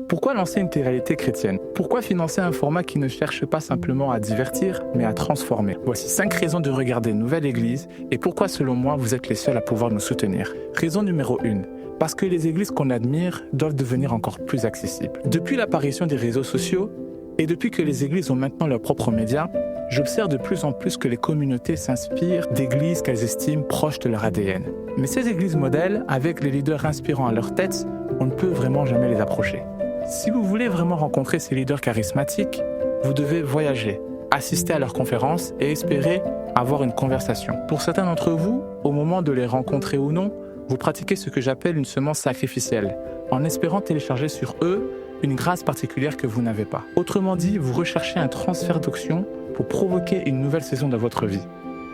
Pourquoi lancer une télé-réalité chrétienne? Pourquoi financer un format qui ne cherche pas simplement à divertir, mais à transformer? Voici 5 raisons de regarder Nouvelle Église et pourquoi, selon moi, vous êtes les seuls à pouvoir nous soutenir. Raison numéro 1. Parce que les églises qu'on admire doivent devenir encore plus accessibles. Depuis l'apparition des réseaux sociaux et depuis que les églises ont maintenant leurs propres médias, j'observe de plus en plus que les communautés s'inspirent d'églises qu'elles estiment proches de leur ADN. Mais ces églises modèles, avec les leaders inspirants à leur tête, on ne peut vraiment jamais les approcher. Si vous voulez vraiment rencontrer ces leaders charismatiques, vous devez voyager, assister à leurs conférences et espérer avoir une conversation. Pour certains d'entre vous, au moment de les rencontrer ou non, vous pratiquez ce que j'appelle une semence sacrificielle, en espérant télécharger sur eux une grâce particulière que vous n'avez pas. Autrement dit, vous recherchez un transfert d'onction pour provoquer une nouvelle saison dans votre vie.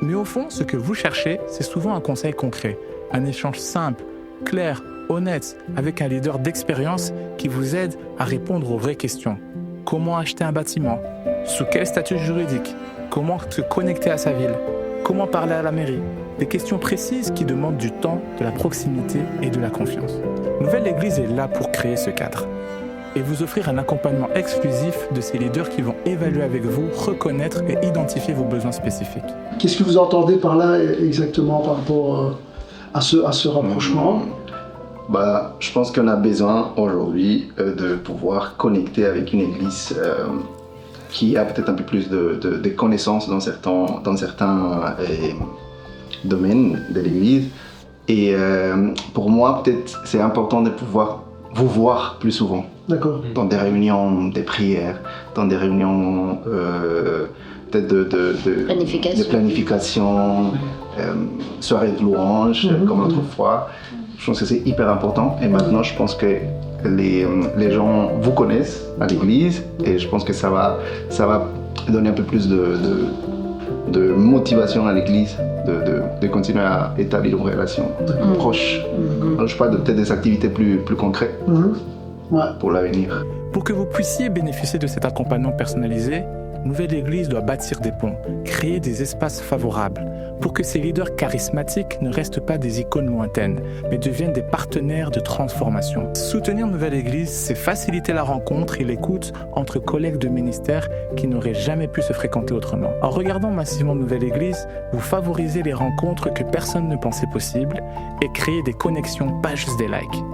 Mais au fond, ce que vous cherchez, c'est souvent un conseil concret, un échange simple, clair, honnête, avec un leader d'expérience qui vous aide à répondre aux vraies questions. Comment acheter un bâtiment? Sous quel statut juridique? Comment se connecter à sa ville? Comment parler à la mairie? Des questions précises qui demandent du temps, de la proximité et de la confiance. Nouvelle Église est là pour créer ce cadre et vous offrir un accompagnement exclusif de ces leaders qui vont évaluer avec vous, reconnaître et identifier vos besoins spécifiques. Qu'est-ce que vous entendez par là exactement par rapport à ce rapprochement? Je pense qu'on a besoin aujourd'hui de pouvoir connecter avec une église qui a peut-être un peu plus de connaissances dans certains domaines de l'église. Et pour moi, peut-être c'est important de pouvoir vous voir plus souvent. D'accord. Dans des réunions de prière, dans des réunions peut-être de planification, soirée de louange, comme l'autre fois. Je pense que c'est hyper important et maintenant je pense que les gens vous connaissent à l'église et je pense que ça va donner un peu plus de motivation à l'église de continuer à établir une relation proche. Alors, je parle peut-être des activités plus concrètes pour l'avenir. Pour que vous puissiez bénéficier de cet accompagnement personnalisé, Nouvelle Église doit bâtir des ponts, créer des espaces favorables, pour que ces leaders charismatiques ne restent pas des icônes lointaines, mais deviennent des partenaires de transformation. Soutenir Nouvelle Église, c'est faciliter la rencontre et l'écoute entre collègues de ministère qui n'auraient jamais pu se fréquenter autrement. En regardant massivement Nouvelle Église, vous favorisez les rencontres que personne ne pensait possibles et créez des connexions, pas juste des likes.